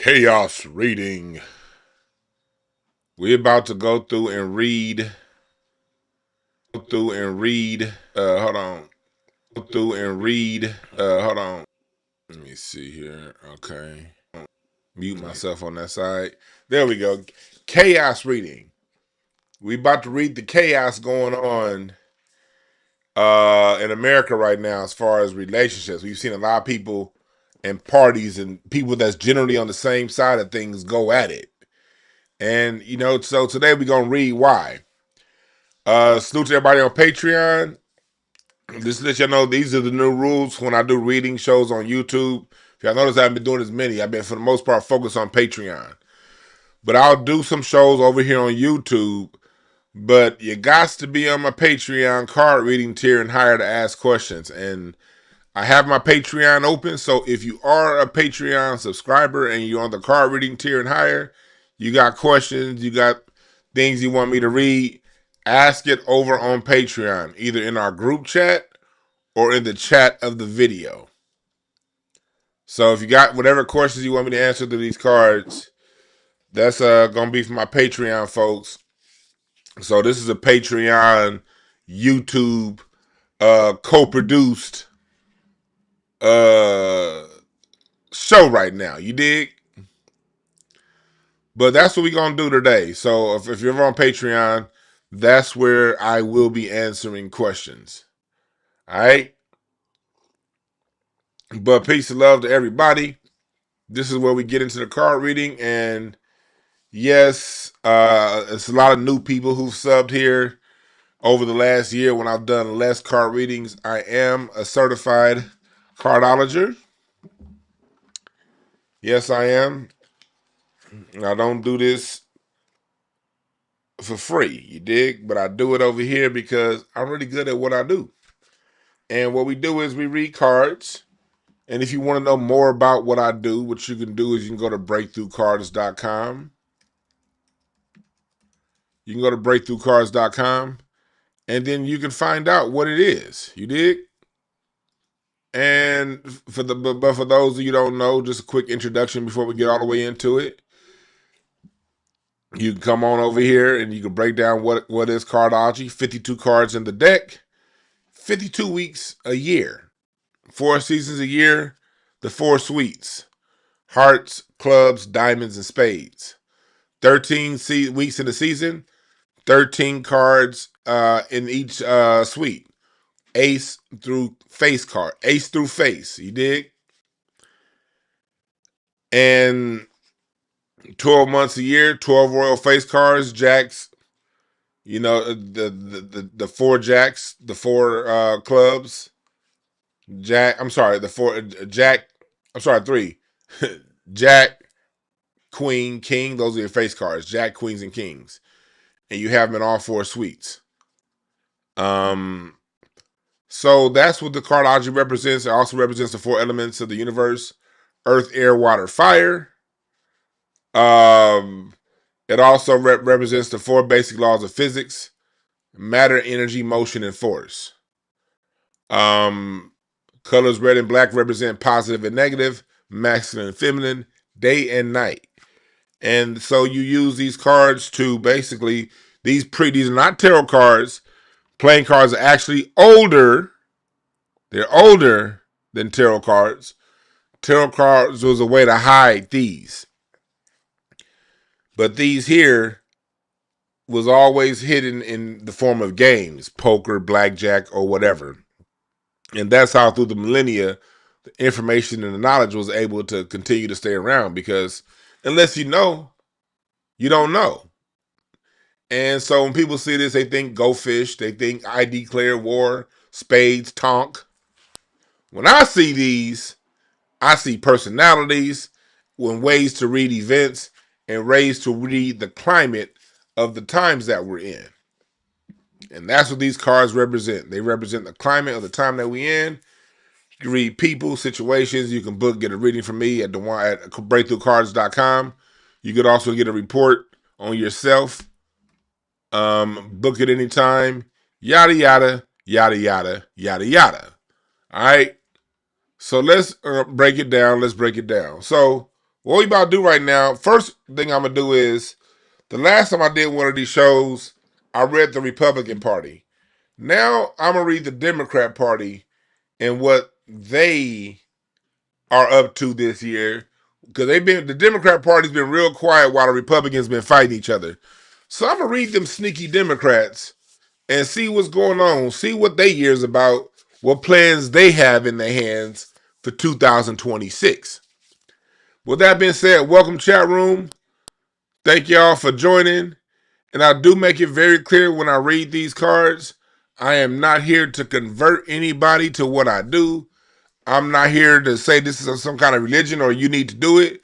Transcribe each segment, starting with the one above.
Chaos reading. We're about to go through and read. Hold on. Go through and read. Hold on. Let me see here. Okay. Mute myself on that side. There we go. Chaos reading. We about to read the chaos going on in America right now as far as relationships. We've seen a lot of people and parties and people that's generally on the same side of things go at it. And, so today we're going to read why. Salute to everybody on Patreon. Just to let y'all know, these are the new rules when I do reading shows on YouTube. If y'all notice, I haven't been doing as many. I've been, for the most part, focused on Patreon. But I'll do some shows over here on YouTube. But you got to be on my Patreon card reading tier and higher to ask questions. And I have my Patreon open. So if you are a Patreon subscriber and you're on the card reading tier and higher, you got questions, you got things you want me to read, ask it over on Patreon, either in our group chat or in the chat of the video. So if you got whatever questions you want me to answer through these cards, that's going to be for my Patreon folks. So this is a Patreon, YouTube, co-produced show right now. You dig? But that's what we're going to do today. So if you're on Patreon, that's where I will be answering questions. All right? But peace and love to everybody. This is where we get into the card reading. And yes, it's a lot of new people who've subbed here over the last year when I've done less card readings. I am a certified cardologer. Yes, I am. I don't do this for free, you dig? But I do it over here because I'm really good at what I do. And what we do is we read cards. And if you want to know more about what I do, what you can do is you can go to breakthroughcards.com. You can go to breakthroughcards.com and then you can find out what it is. You dig? And for those of you who don't know, just a quick introduction before we get all the way into it. You can come on over here and you can break down what is Cardology. 52 cards in the deck, 52 weeks a year, 4 seasons a year, the 4 suites: hearts, clubs, diamonds, and spades. 13 weeks in the season, 13 cards in each suite. Ace through face card. Ace through face. You dig? And 12 months a year, 12 royal face cards, jacks, the 4 jacks, the 4 clubs, three. Jack, queen, king, those are your face cards. Jack, queens, and kings. And you have them in all 4 suites. So that's what the cardology represents. It also represents the 4 elements of the universe: earth, air, water, fire. It also represents the 4 basic laws of physics: matter, energy, motion, and force. Colors red and black represent positive and negative, masculine and feminine, day and night. And so you use these cards to basically, these are not tarot cards. Playing cards are actually older. They're older than tarot cards. Tarot cards was a way to hide these. But these here was always hidden in the form of games, poker, blackjack, or whatever. And that's how through the millennia, the information and the knowledge was able to continue to stay around, because unless you know, you don't know. And so when people see this, they think go fish, they think I declare war, spades, tonk. When I see these, I see personalities, ways to read events, and ways to read the climate of the times that we're in. And that's what these cards represent. They represent the climate of the time that we're in. You can read people, situations. You can get a reading from me at breakthroughcards.com. You could also get a report on yourself. Book it anytime. Yada, yada, yada, yada, yada, yada. All right. So let's break it down. So what we about to do right now, first thing I'm going to do is, the last time I did one of these shows, I read the Republican Party. Now I'm going to read the Democrat Party and what they are up to this year. Because the Democrat Party's been real quiet while the Republicans been fighting each other. So I'm going to read them sneaky Democrats and see what's going on, see what their year's about, what plans they have in their hands for 2026. With that being said, welcome chat room. Thank y'all for joining. And I do make it very clear when I read these cards, I am not here to convert anybody to what I do. I'm not here to say this is some kind of religion or you need to do it.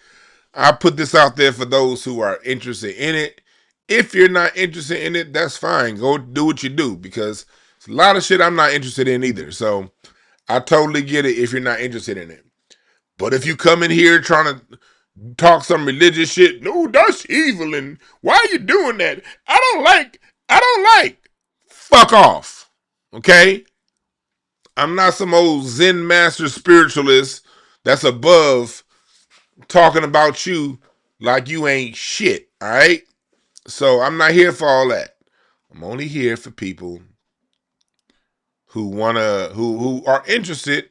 I put this out there for those who are interested in it. If you're not interested in it, that's fine. Go do what you do, because it's a lot of shit I'm not interested in either. So I totally get it if you're not interested in it. But if you come in here trying to talk some religious shit, no, that's evil, and why are you doing that? I don't like. Fuck off. Okay? I'm not some old Zen master spiritualist that's above talking about you like you ain't shit, all right? So I'm not here for all that. I'm only here for people who are interested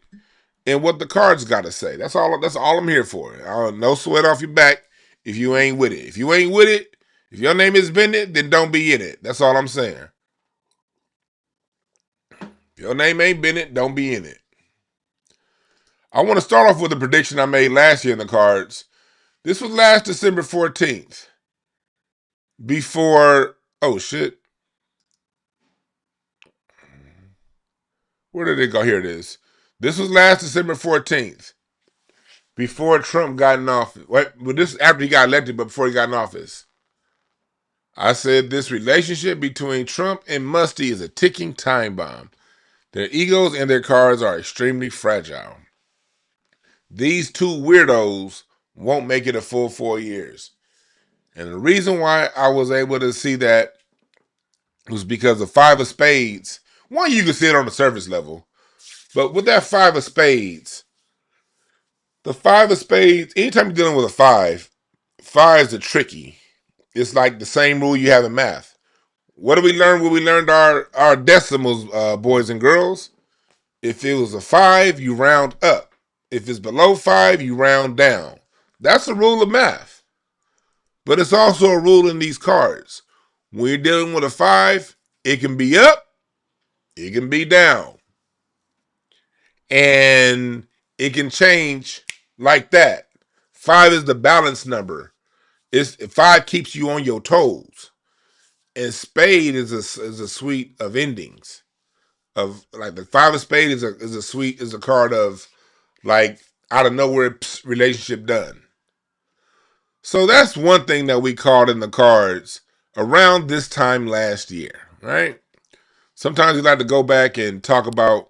in what the cards got to say. That's all I'm here for. No sweat off your back if you ain't with it. If you ain't with it, if your name is Bennett, then don't be in it. That's all I'm saying. If your name ain't Bennett, don't be in it. I want to start off with a prediction I made last year in the cards. This was last December 14th. Before, oh shit. Where did it go? Here it is. This was last December 14th. Before Trump got in office. Well, this after he got elected, but before he got in office. I said this relationship between Trump and Musty is a ticking time bomb. Their egos and their cards are extremely fragile. These two weirdos won't make it a full 4 years. And the reason why I was able to see that was because the five of spades. One, you can see it on the surface level. But with that five of spades, the five of spades, anytime you're dealing with a fives are tricky. It's like the same rule you have in math. What did we learn when we learned our decimals, boys and girls? If it was a 5, you round up. If it's below 5, you round down. That's a rule of math. But it's also a rule in these cards. When you're dealing with a 5, it can be up, it can be down. And it can change like that. 5 is the balance number. 5 keeps you on your toes. And spade is a suite of endings. Of like the five of spade is a card of like out of nowhere relationship done. So that's one thing that we called in the cards around this time last year, right? Sometimes we like to go back and talk about,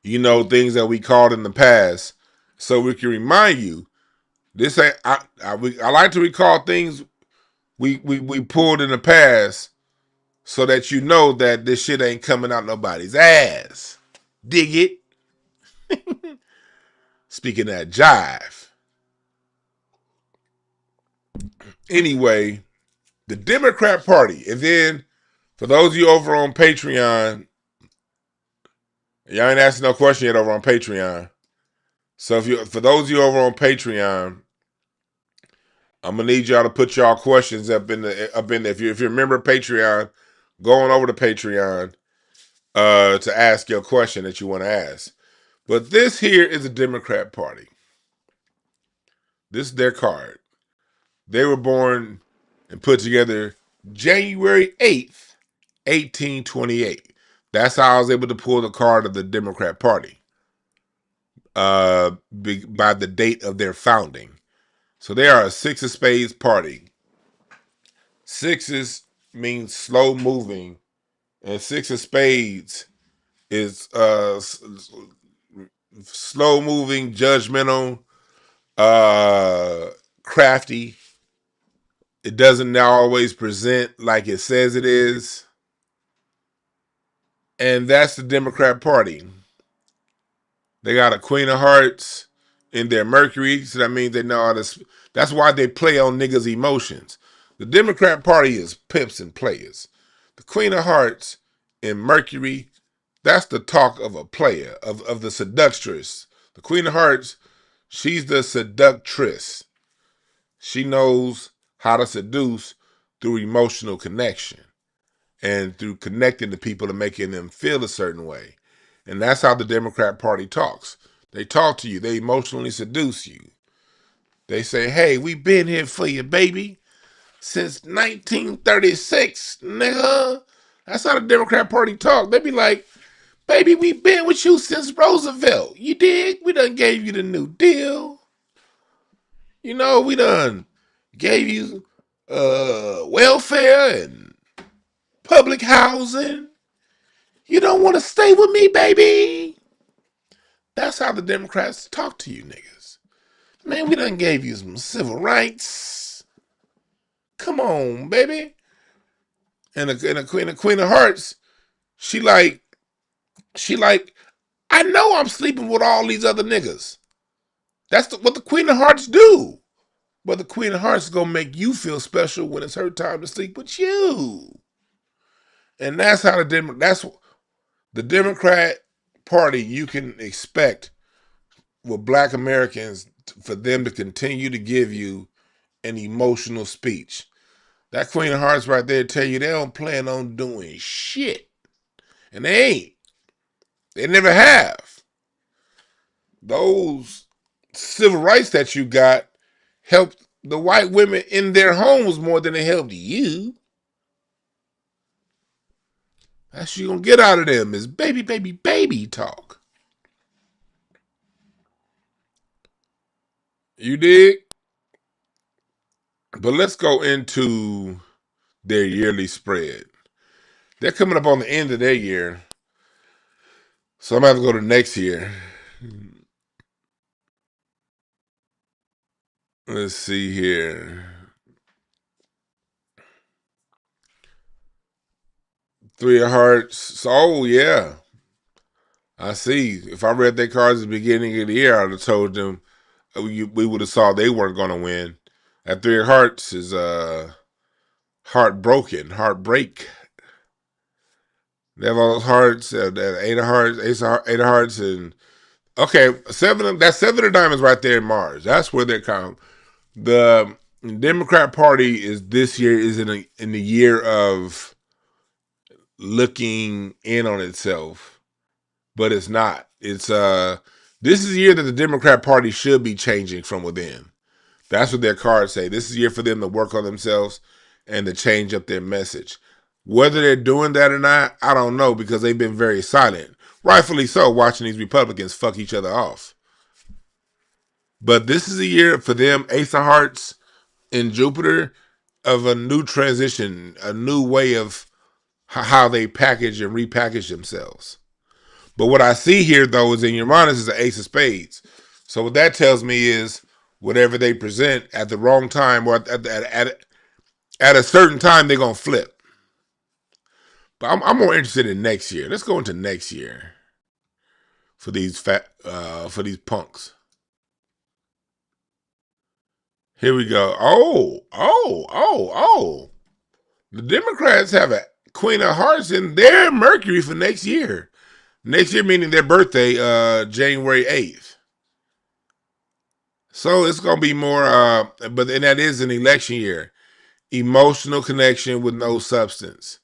things that we called in the past, so we can remind you. This ain't. I like to recall things we pulled in the past, so that you know that this shit ain't coming out nobody's ass. Dig it? Speaking of that jive. Anyway, the Democrat Party. And then, for those of you over on Patreon, y'all ain't asking no question yet over on Patreon. So for those of you over on Patreon, I'm gonna need y'all to put y'all questions up in there. If you're a member of Patreon, going over to Patreon to ask your question that you want to ask. But this here is a Democrat Party. This is their card. They were born and put together January 8th, 1828. That's how I was able to pull the card of the Democrat Party by the date of their founding. So they are a six of spades party. Sixes means slow moving, and six of spades is slow moving, judgmental, crafty. It doesn't now always present like it says it is. And that's the Democrat Party. They got a Queen of Hearts in their Mercury, so that means they know how to. That's why they play on niggas' emotions. The Democrat Party is pimps and players. The Queen of Hearts in Mercury, that's the talk of a player, of the seductress. The Queen of Hearts, she's the seductress. She knows how to seduce through emotional connection and through connecting to people and making them feel a certain way. And that's how the Democrat Party talks. They talk to you. They emotionally seduce you. They say, hey, we been here for you, baby, since 1936, nigga. That's how the Democrat Party talk. They be like, baby, we been with you since Roosevelt. You dig? We done gave you the New Deal. You know, we done gave you welfare and public housing. You don't want to stay with me, baby? That's how the Democrats talk to you niggas. Man, we done gave you some civil rights. Come on, baby. And the Queen of Hearts, she like, I know I'm sleeping with all these other niggas. That's what the Queen of Hearts do. But the Queen of Hearts is gonna make you feel special when it's her time to sleep with you. And that's how the Democrat Party. You can expect with Black Americans for them to continue to give you an emotional speech. That Queen of Hearts right there tell you they don't plan on doing shit. And they ain't. They never have. Those civil rights that you got helped the white women in their homes more than they helped you. That's what you gonna get out of them is baby, baby, baby talk. You dig? But let's go into their yearly spread. They're coming up on the end of their year. So I'm gonna have to go to next year. Let's see here. Three of Hearts. So, oh yeah. I see. If I read their cards at the beginning of the year, I'd have told them we would have saw they weren't gonna win. That Three of Hearts is heartbroken, heartbreak. They have all those hearts, that Eight of Hearts, Eight of Hearts, and okay, that's seven of diamonds right there in Mars. That's where they're coming. The Democrat Party is this year is in the year of looking in on itself, but it's not. It's this is the year that the Democrat Party should be changing from within. That's what their cards say. This is a year for them to work on themselves and to change up their message. Whether they're doing that or not, I don't know because they've been very silent. Rightfully so, watching these Republicans fuck each other off. But this is a year for them, Ace of Hearts in Jupiter, of a new transition, a new way of how they package and repackage themselves. But what I see here, though, is in Uranus is the Ace of Spades. So what that tells me is whatever they present at the wrong time or at a certain time, they're going to flip. But I'm more interested in next year. Let's go into next year for these punks. Here we go. Oh. The Democrats have a Queen of Hearts in their Mercury for next year. Next year meaning their birthday, January 8th. So it's gonna be more but and that is an election year. Emotional connection with no substance.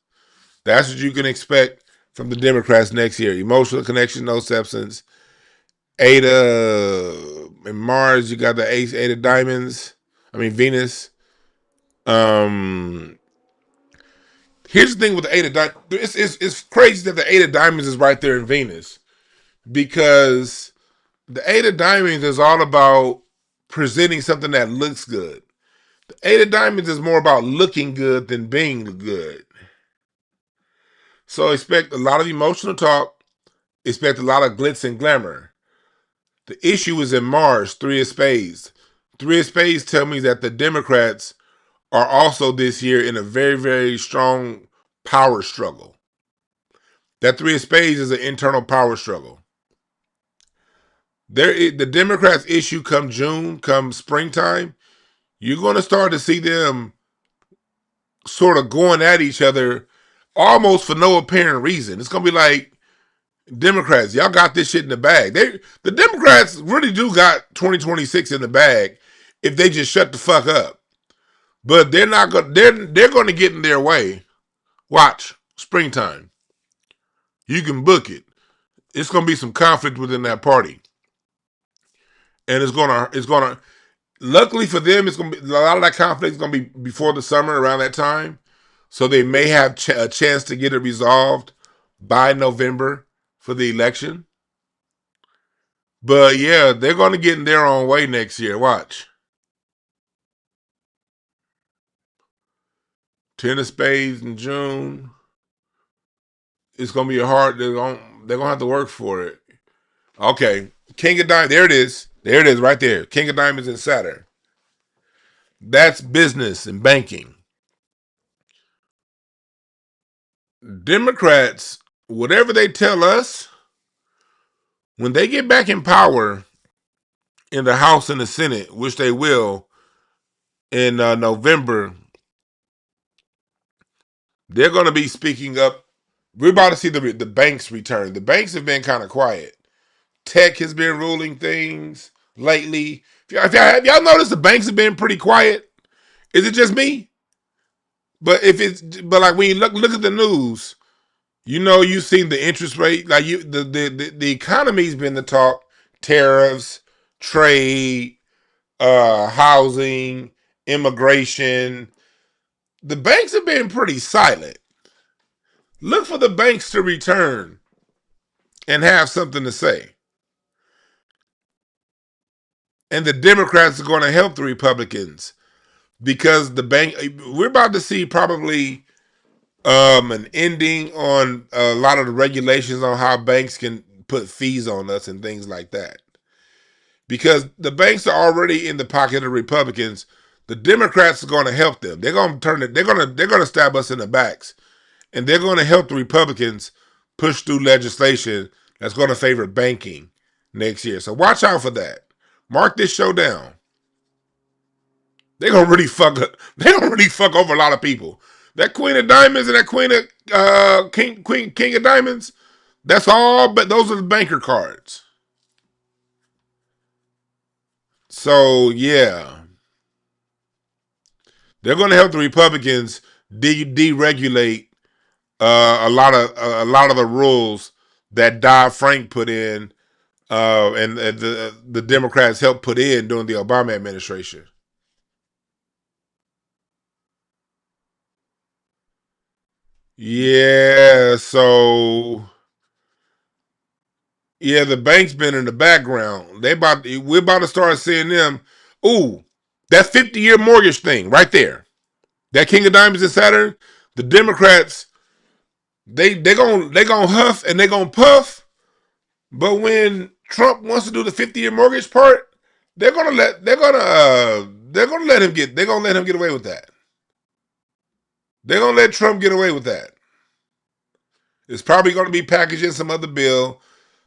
That's what you can expect from the Democrats next year. Emotional connection, no substance. In Mars, you got the Eight of Diamonds. I mean Venus. Here's the thing with the Eight of Diamonds. It's crazy that the Eight of Diamonds is right there in Venus because the Eight of Diamonds is all about presenting something that looks good. The Eight of Diamonds is more about looking good than being good. So expect a lot of emotional talk. Expect a lot of glitz and glamour. The issue is in Mars, Three of Spades. Three of Spades tell me that the Democrats are also this year in a very, very strong power struggle. That Three of Spades is an internal power struggle. The Democrats issue come June, come springtime, you're going to start to see them sort of going at each other almost for no apparent reason. It's going to be like, Democrats, y'all got this shit in the bag. The Democrats really do got 2026 in the bag if they just shut the fuck up. But they're not going. They're going to get in their way. Watch springtime. You can book it. It's going to be some conflict within that party, and it's gonna. Luckily for them, it's going to be a lot of that conflict is going to be before the summer around that time, so they may have a chance to get it resolved by November for the election. But yeah, they're going to get in their own way next year. Watch. Ten of spades in June. It's going to be a hard. They're gonna have to work for it. Okay, King of Diamonds. There it is. There it is, right there. King of Diamonds and Saturn. That's business and banking. Democrats, whatever they tell us, when they get back in power in the House and the Senate, which they will in November, they're going to be speaking up. We're about to see the banks return. The banks have been kind of quiet. Tech has been ruling things lately. Have y'all noticed the banks have been pretty quiet? Is it just me? But like when you look at the news, you've seen the interest rate. Like the economy's been the talk. Tariffs, trade, housing, immigration. The banks have been pretty silent. Look for the banks to return and have something to say. And the Democrats are going to help the Republicans because we're about to see probably an ending on a lot of the regulations on how banks can put fees on us and things like that. Because the banks are already in the pocket of the Republicans, the Democrats are going to help them. They're going to turn it. They're going to stab us in the backs, and they're going to help the Republicans push through legislation that's going to favor banking next year. So watch out for that. Mark this show down. They're gonna really fuck. They're gonna really fuck over a lot of people. That Queen of Diamonds and that Queen of King of Diamonds. That's all. But those are the banker cards. So yeah, they're gonna help the Republicans deregulate a lot of the rules that Dodd-Frank put in, and the Democrats helped put in during the Obama administration. Yeah, so yeah, the bank's been in the background. We're about to start seeing them. Ooh, that 50-year mortgage thing right there. That King of Diamonds and Saturn. The Democrats, they gonna huff and they gonna puff. But when Trump wants to do the 50-year mortgage part, they're gonna let him get away with that. They're gonna let Trump get away with that. It's probably gonna be packaged in some other bill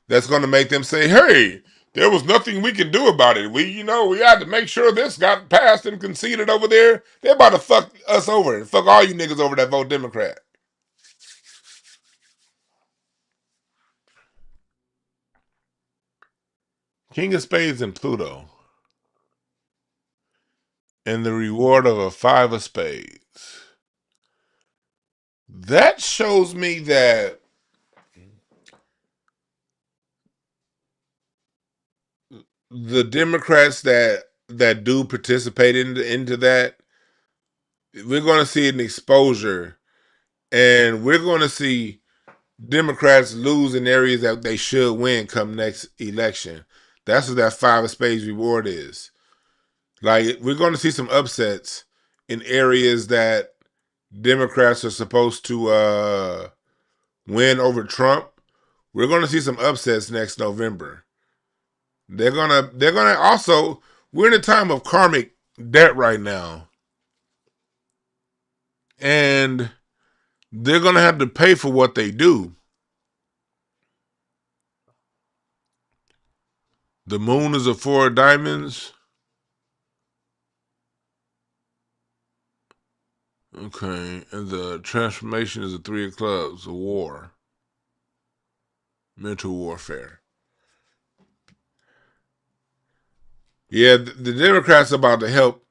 that's going to make them say, hey, there was nothing we can do about it. We had to make sure this got passed and conceded over there. They're about to fuck us over and fuck all you niggas over that vote Democrat. King of Spades and Pluto. And the reward of a five of spades. That shows me that the Democrats that do participate into that, we're going to see an exposure, and we're going to see Democrats lose in areas that they should win come next election. That's what that five of spades reward is. Like, we're going to see some upsets in areas that Democrats are supposed to win over Trump. We're going to see some upsets next November. They're gonna also, we're in a time of karmic debt right now, and they're gonna have to pay for what they do. The moon is a four of diamonds. Okay, and the transformation is a three of clubs, a war, mental warfare. Yeah, the Democrats are about to help.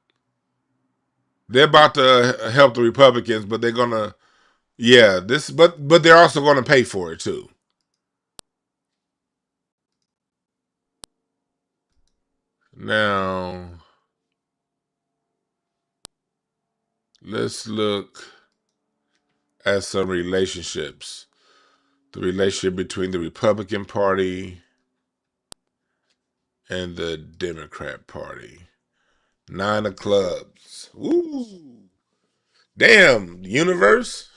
They're about to help the Republicans, but they're gonna, yeah, but they're also gonna pay for it too. Now, let's look at some relationships. The relationship between the Republican Party and the Democrat Party. Nine of clubs. Ooh. Damn, universe.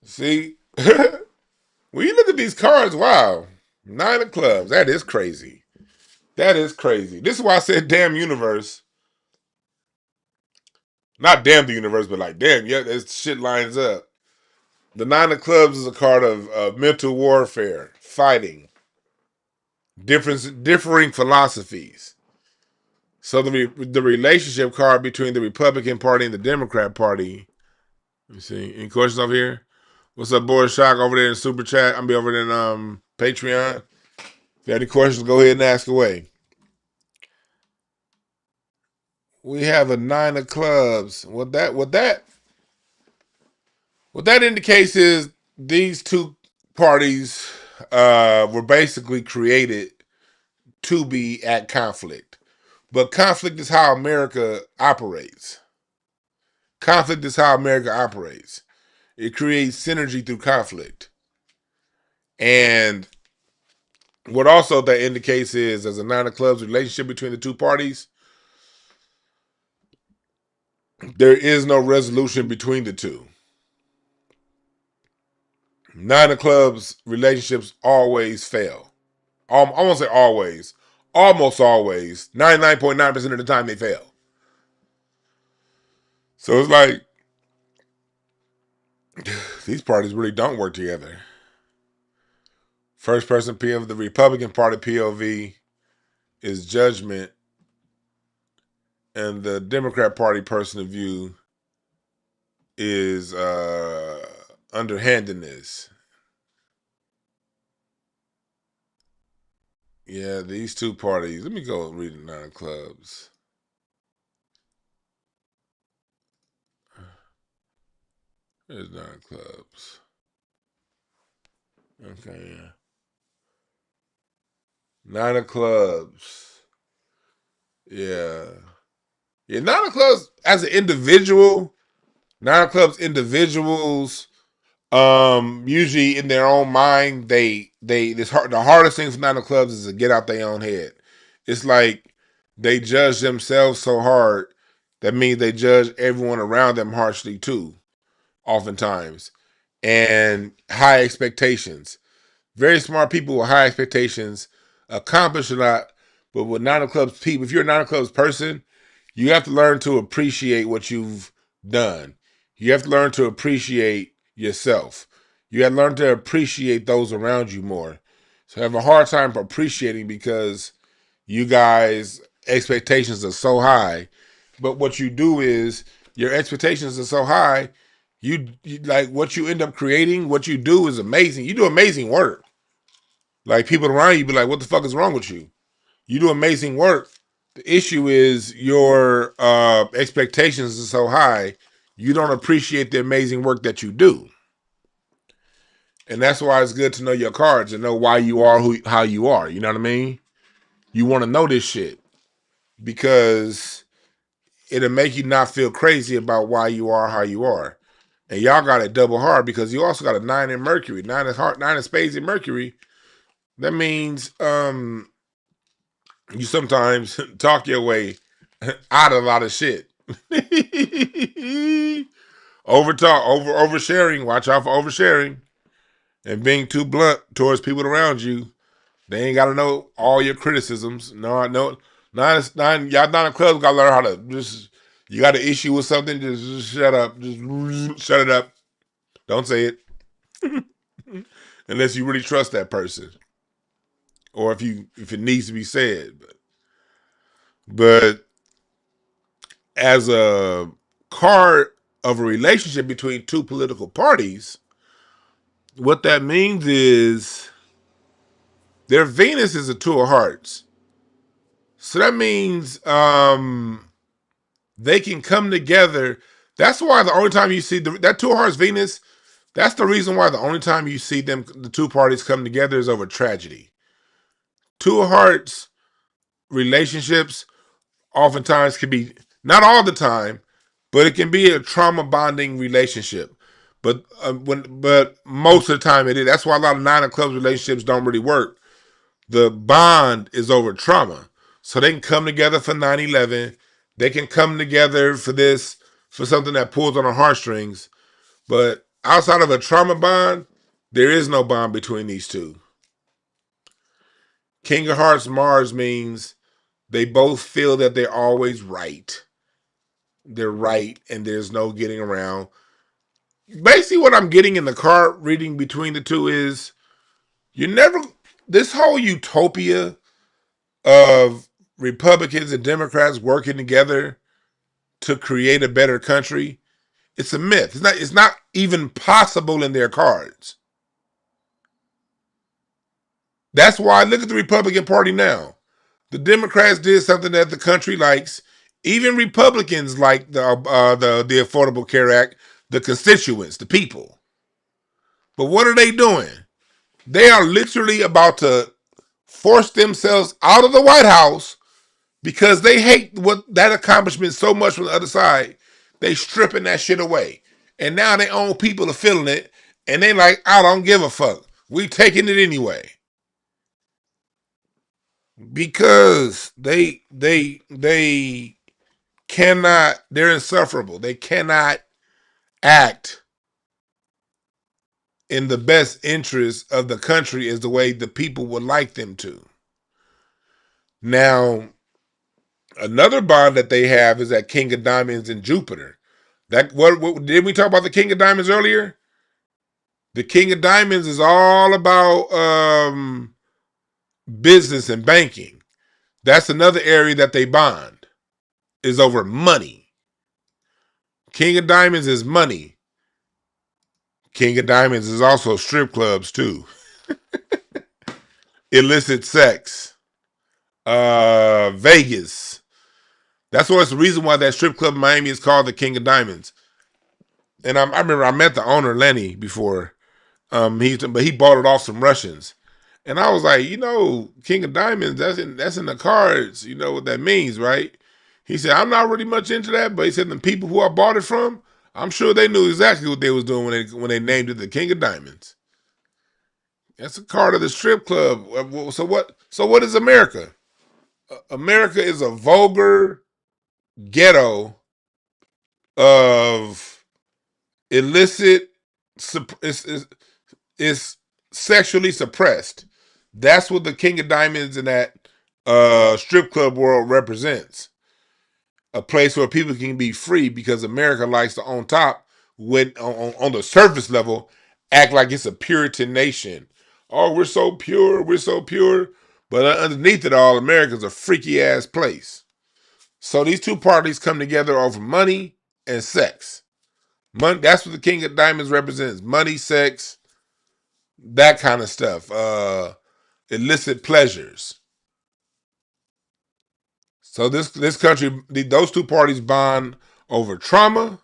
See? When you look at these cards, wow. Nine of clubs. That is crazy. That is crazy. This is why I said damn universe. Not damn the universe, but like damn, yeah, this shit lines up. The nine of clubs is a card of mental warfare, fighting, differing philosophies. So the relationship card between the Republican Party and the Democrat Party. Let me see. Any questions over here? What's up, Boris Shock over there in Super Chat? I'll be over there in Patreon. If you have any questions, go ahead and ask away. We have a nine of clubs. What that indicates is these two parties were basically created to be at conflict. But conflict is how America operates. Conflict is how America operates. It creates synergy through conflict. And what also that indicates is, as a nine of clubs relationship between the two parties, there is no resolution between the two. Nine of clubs relationships always fail. I won't say always. Almost always. 99.9% of the time they fail. So it's like these parties really don't work together. First person POV, the Republican Party POV is judgment, and the Democrat Party person of view is underhandedness. Yeah, these two parties. Let me go read the nine of clubs. There's nine of clubs. Okay, yeah. Nine of clubs. Yeah. Yeah, nine of clubs as an individual, nine of clubs individuals, usually in their own mind, the hardest thing for nine of clubs is to get out their own head. It's like they judge themselves so hard that means they judge everyone around them harshly too, oftentimes. And high expectations. Very smart people with high expectations accomplish a lot, but with nine of clubs people, if you're a nine of clubs person, you have to learn to appreciate what you've done. You have to learn to appreciate yourself. You have to learn to appreciate those around you more. So I have a hard time appreciating because you guys' expectations are so high. But what you do is your expectations are so high, you like what you end up creating, what you do is amazing. You do amazing work. Like people around you be like, what the fuck is wrong with you? You do amazing work. The issue is your expectations are so high, you don't appreciate the amazing work that you do. And that's why it's good to know your cards and know why you are how you are. You know what I mean? You want to know this shit because it'll make you not feel crazy about why you are how you are. And y'all got it double hard because you also got a nine in Mercury, nine of spades in Mercury. That means you sometimes talk your way out of a lot of shit. Oversharing. Watch out for oversharing and being too blunt towards people around you. They ain't got to know all your criticisms. No, y'all nine clubs got to learn how to just. You got an issue with something, just shut up. Just shut it up. Don't say it unless you really trust that person. or if it needs to be said. But as a card of a relationship between two political parties, what that means is their Venus is a two of hearts. So that means they can come together. That's why the only time you see that two of hearts Venus, that's the reason why the only time you see the two parties come together is over tragedy. Two of hearts relationships oftentimes can be, not all the time, but it can be a trauma bonding relationship. But most of the time it is. That's why a lot of nine of clubs relationships don't really work. The bond is over trauma. So they can come together for 9/11. They can come together for something that pulls on the heartstrings. But outside of a trauma bond, there is no bond between these two. King of Hearts Mars means they both feel that they're always right. They're right, and there's no getting around. Basically, what I'm getting in the card reading between the two is you never, this whole utopia of Republicans and Democrats working together to create a better country, it's a myth. It's not even possible in their cards. That's why look at the Republican Party now. The Democrats did something that the country likes. Even Republicans like the Affordable Care Act, the constituents, the people. But what are they doing? They are literally about to force themselves out of the White House because they hate what that accomplishment so much from the other side. They stripping that shit away. And now their own people are feeling it. And they like, I don't give a fuck. We taking it anyway. Because they cannot, they're insufferable. They cannot act in the best interest of the country as the way the people would like them to. Now, another bond that they have is that King of Diamonds and Jupiter. That what did we talk about the King of Diamonds earlier? The King of Diamonds is all about business and banking. That's another area that they bond, is over money. King of Diamonds is money. King of Diamonds is also strip clubs too. Illicit sex. Vegas. That's what's the reason why that strip club in Miami is called the King of Diamonds. And I remember I met the owner Lenny before. But he bought it off some Russians, and I was like, King of Diamonds, that's in the cards. You know what that means, right? He said, I'm not really much into that, but he said the people who I bought it from, I'm sure they knew exactly what they was doing when they named it the King of Diamonds. That's a card of the strip club. So what? So what is America? America is a vulgar ghetto of illicit. Is sexually suppressed. That's what the King of Diamonds in that strip club world represents. A place where people can be free because America likes to on top, when on the surface level, act like it's a Puritan nation. Oh, we're so pure, we're so pure. But underneath it all, America's a freaky ass place. So these two parties come together over money and sex. Money, that's what the King of Diamonds represents. Money, sex, that kind of stuff. Illicit pleasures. So this country, those two parties bond over trauma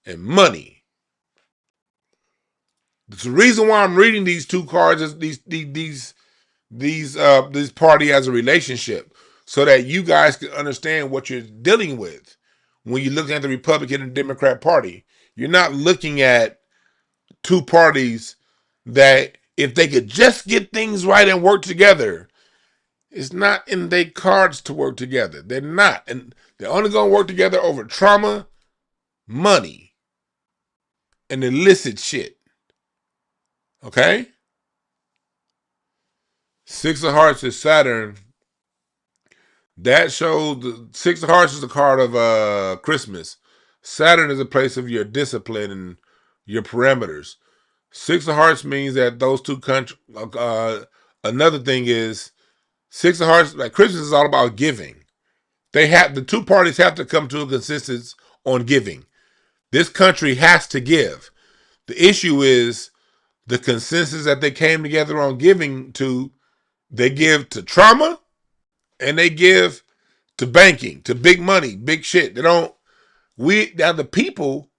and money. The reason why I'm reading these two cards is this party has a relationship, so that you guys can understand what you're dealing with when you're looking at the Republican and Democrat Party. You're not looking at two parties that, if they could just get things right and work together, it's not in their cards to work together. They're not. And they're only going to work together over trauma, money, and illicit shit. Okay? Six of Hearts is Saturn. That shows the Six of Hearts is a card of Christmas. Saturn is a place of your discipline and your parameters. Six of Hearts means that those two Another thing is Six of Hearts, like Christmas is all about giving. The two parties have to come to a consensus on giving. This country has to give. The issue is the consensus that they came together on giving to. They give to trauma and they give to banking, to big money, big shit. They don't. We now the people,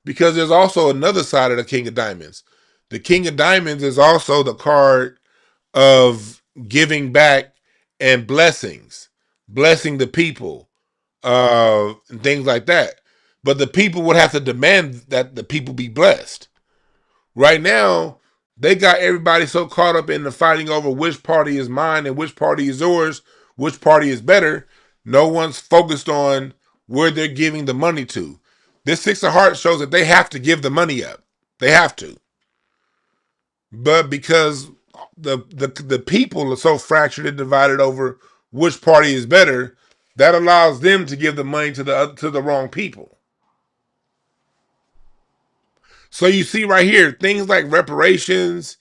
because there's also another side of the King of Diamonds. The King of Diamonds is also the card of giving back and blessings, blessing the people, and things like that. But the people would have to demand that the people be blessed. Right now, they got everybody so caught up in the fighting over which party is mine and which party is yours, which party is better. No one's focused on where they're giving the money to. This Six of Hearts shows that they have to give the money up. They have to. But because the people are so fractured and divided over which party is better, that allows them to give the money to the wrong people. So you see right here, things like reparations,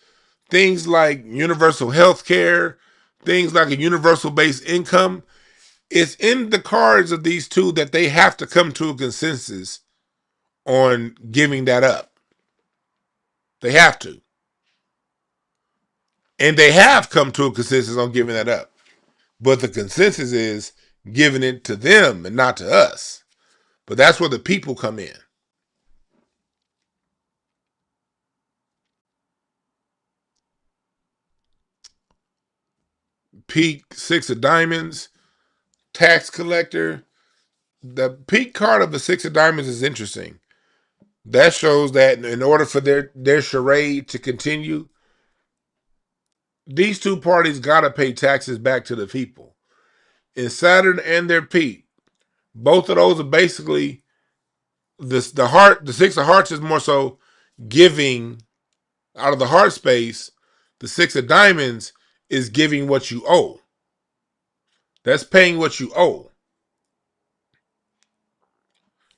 things like universal health care, things like a universal base income, it's in the cards of these two that they have to come to a consensus on giving that up. They have to. And they have come to a consensus on giving that up. But the consensus is giving it to them and not to us. But that's where the people come in. Peak Six of Diamonds, tax collector. The peak card of the Six of Diamonds is interesting. That shows that in order for their charade to continue, these two parties got to pay taxes back to the people. In Saturn and their peak, both of those are basically the heart. The Six of Hearts is more so giving out of the heart space. The Six of Diamonds is giving what you owe. That's paying what you owe.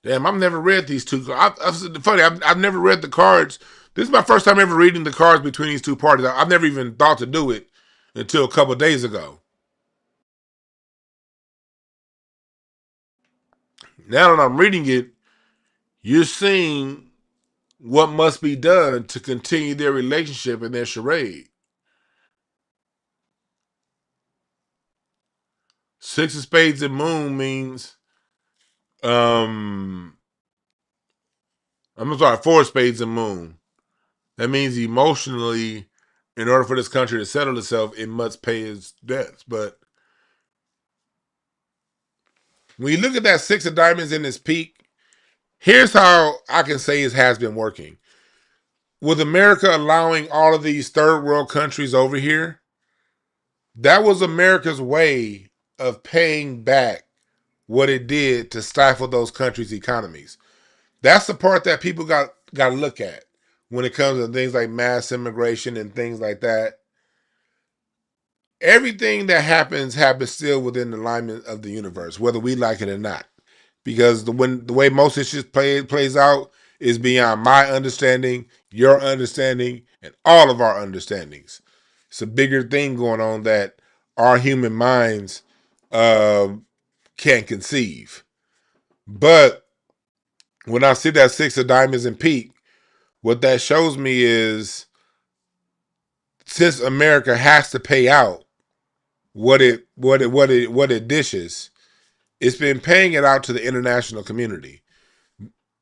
Damn, I've never read these two. I've never read the cards. This is my first time ever reading the cards between these two parties. I've never even thought to do it until a couple of days ago. Now that I'm reading it, you're seeing what must be done to continue their relationship and their charade. Six of Spades and Moon means, I'm sorry, Four of Spades and Moon. That means emotionally, in order for this country to settle itself, it must pay its debts. But when you look at that Six of Diamonds in its peak, here's how I can say it has been working. With America allowing all of these third world countries over here, that was America's way of paying back what it did to stifle those countries' economies. That's the part that people got to look at when it comes to things like mass immigration and things like that. Everything that happens still within the alignment of the universe, whether we like it or not. Because the way most issues plays out is beyond my understanding, your understanding, and all of our understandings. It's a bigger thing going on that our human minds uh, can't conceive. But when I see that Six of Diamonds in peak, what that shows me is since America has to pay out what it dishes, it's been paying it out to the international community.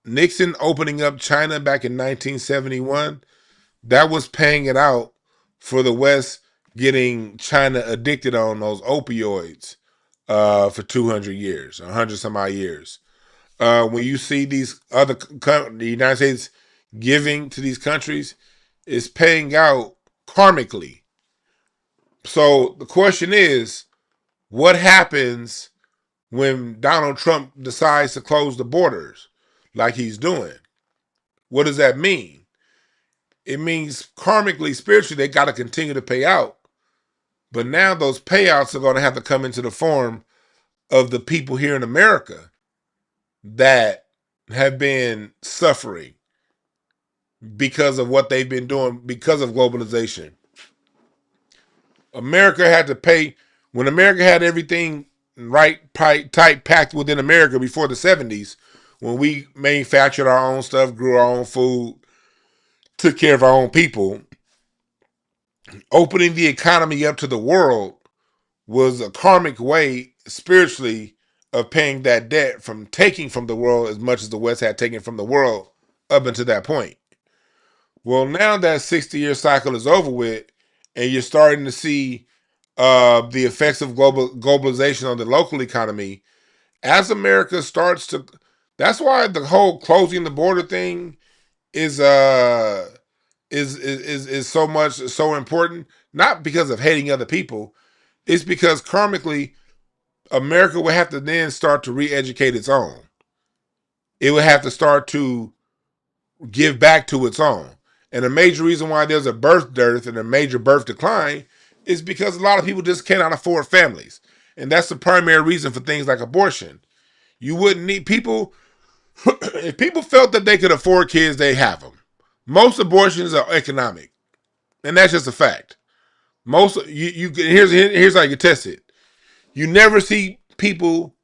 Nixon opening up China back in 1971, that was paying it out for the West getting China addicted on those opioids for 200 years, 100 some odd years. When you see these the United States giving to these countries, it's paying out karmically. So the question is, what happens when Donald Trump decides to close the borders like he's doing? What does that mean? It means karmically, spiritually, they got to continue to pay out. But now those payouts are going to have to come into the form of the people here in America that have been suffering because of what they've been doing because of globalization. America had to pay when America had everything right tight packed within America before the 70s, when we manufactured our own stuff, grew our own food, took care of our own people. Opening the economy up to the world was a karmic way spiritually of paying that debt from taking from the world as much as the West had taken from the world up until that point. Well, now that 60-year cycle is over with, and you're starting to see the effects of globalization on the local economy, as America starts to, that's why the whole closing the border thing is so important. Not because of hating other people, it's because karmically America would have to then start to re-educate its own. It would have to start to give back to its own. And a major reason why there's a birth dearth and a major birth decline is because a lot of people just cannot afford families. And that's the primary reason for things like abortion. You wouldn't need people, if people felt that they could afford kids, they have them. Most abortions are economic. And that's just a fact. Most here's how you test it. You never see people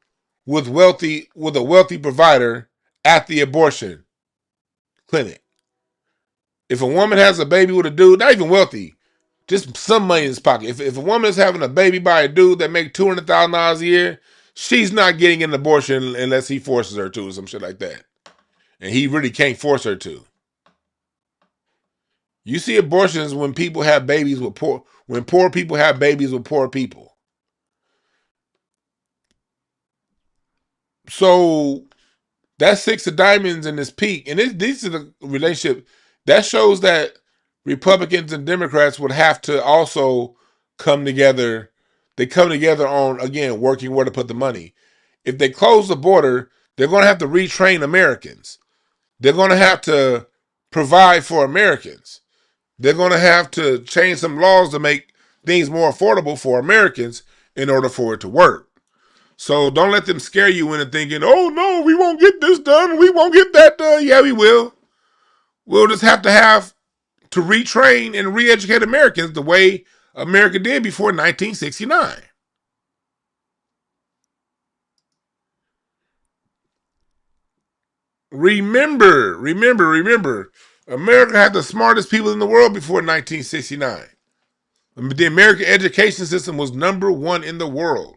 with a wealthy provider at the abortion clinic. If a woman has a baby with a dude, not even wealthy, just some money in his pocket. If a woman is having a baby by a dude that makes $200,000 a year, she's not getting an abortion unless he forces her to or some shit like that. And he really can't force her to. You see abortions when people have babies with when poor people have babies with poor people. So that six of diamonds in this peak, and these are the relationship that shows that Republicans and Democrats would have to also come together. They come together on, again, working where to put the money. If they close the border, they're going to have to retrain Americans. They're going to have to provide for Americans. They're going to have to change some laws to make things more affordable for Americans in order for it to work. So don't let them scare you into thinking, oh no, we won't get this done. We won't get that done. Yeah, we will. We'll just have to retrain and re-educate Americans the way America did before 1969. Remember. America had the smartest people in the world before 1969. The American education system was number one in the world.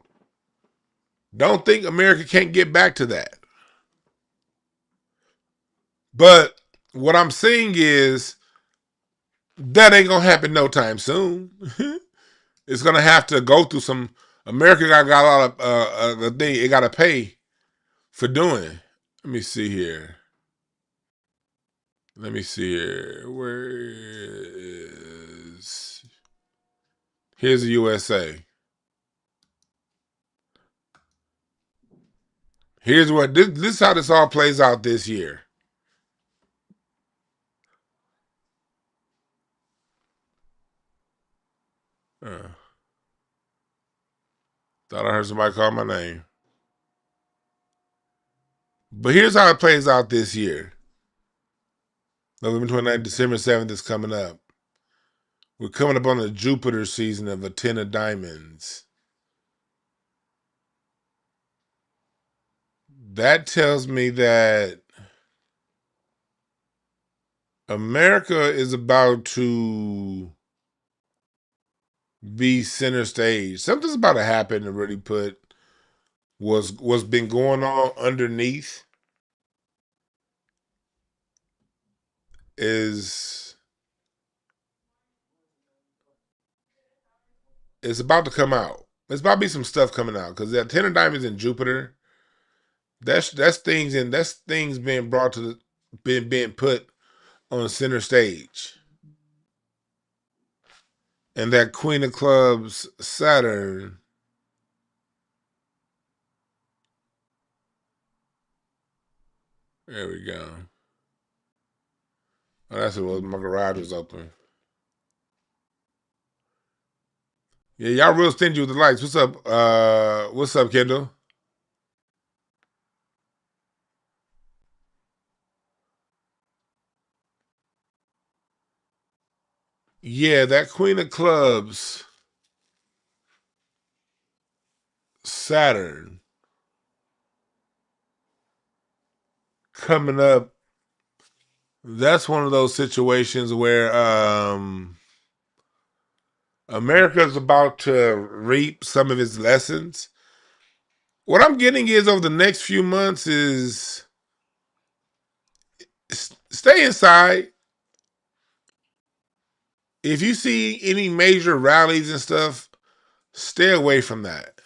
Don't think America can't get back to that. But what I'm saying is that ain't gonna happen no time soon. It's gonna have to go through some. America got a lot of the thing it got to pay for doing. Let me see here. Let me see here. Where is? Here's the USA. Here's what this is how this all plays out this year. Uh, thought I heard somebody call my name. But here's how it plays out this year. November 29th, December 7th is coming up. We're coming up on the Jupiter season of a 10 of diamonds. That tells me that America is about to be center stage. Something's about to happen to really put what's been going on underneath is it's about to come out. There's about to be some stuff coming out because that 10 of diamonds in Jupiter, that's things being brought to the being put on center stage. And that Queen of Clubs Saturn, there we go. Oh, that's what it was. My garage was open. Yeah, y'all real stingy with the lights. What's up, Kendall? Yeah, that Queen of Clubs. Saturn coming up. That's one of those situations where America's about to reap some of its lessons. What I'm getting is over the next few months is stay inside. If you see any major rallies and stuff, stay away from that.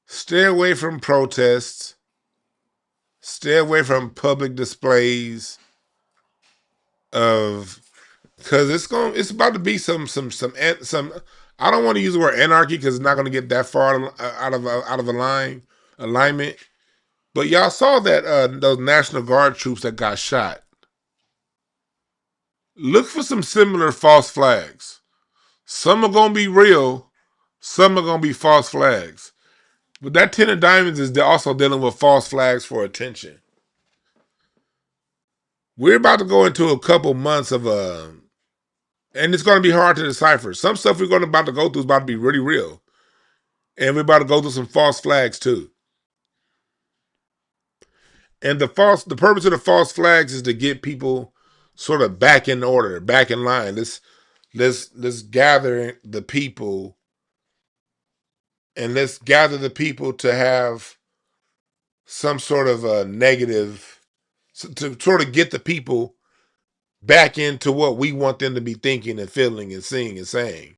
Stay away from protests. Stay away from public displays of, because it's about to be some. I don't want to use the word anarchy because it's not going to get that far out of alignment. But y'all saw that those National Guard troops that got shot. Look for some similar false flags. Some are going to be real. Some are going to be false flags. But that 10 of diamonds is also dealing with false flags for attention. We're about to go into a couple months of and it's going to be hard to decipher. Some stuff we're about to go through is about to be really real. And we're about to go through some false flags too. And the purpose of the false flags is to get people sort of back in order, back in line. Let's gather the people, and let's gather the people to have some sort of a negative, to sort of get the people back into what we want them to be thinking and feeling and seeing and saying.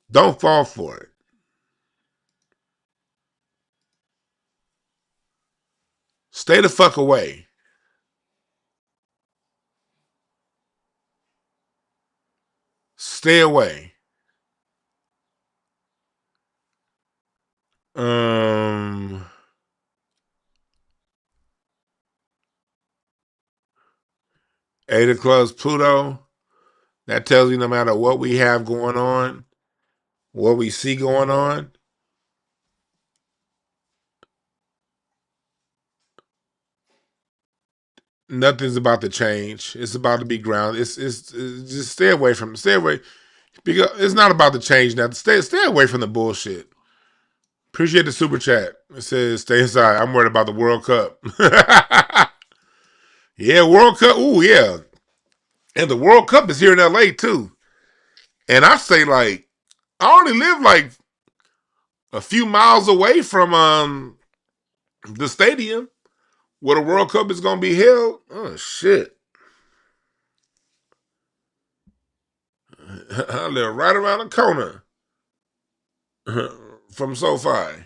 Don't fall for it. Stay the fuck away. Stay away. Eight of clubs, Pluto. That tells you no matter what we have going on, what we see going on, nothing's about to change. It's about to be grounded. It's just stay away, because it's not about to change now. Stay away from the bullshit. Appreciate the super chat. It says stay inside. I'm worried about the World Cup. Yeah, World Cup. Ooh, yeah. And the World Cup is here in LA too. And I say, like, I only live like a few miles away from the stadium where the World Cup is gonna be held. Oh shit. I live right around the corner from SoFi.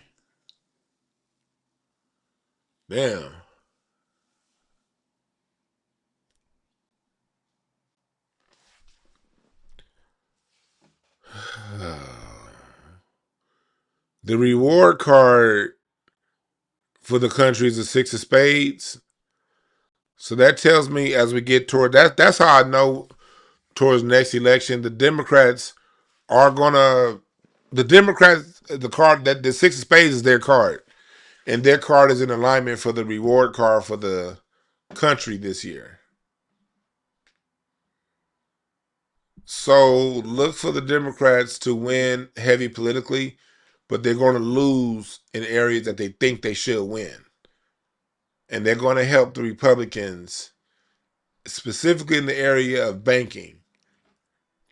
Damn. The reward card for the country is the Six of Spades. So that tells me as we get toward that's how I know towards next election, the Democrats are gonna the card that the Six of Spades is their card. And their card is in alignment for the reward card for the country this year. So look for the Democrats to win heavy politically, but they're going to lose in areas that they think they should win. And they're going to help the Republicans, specifically in the area of banking,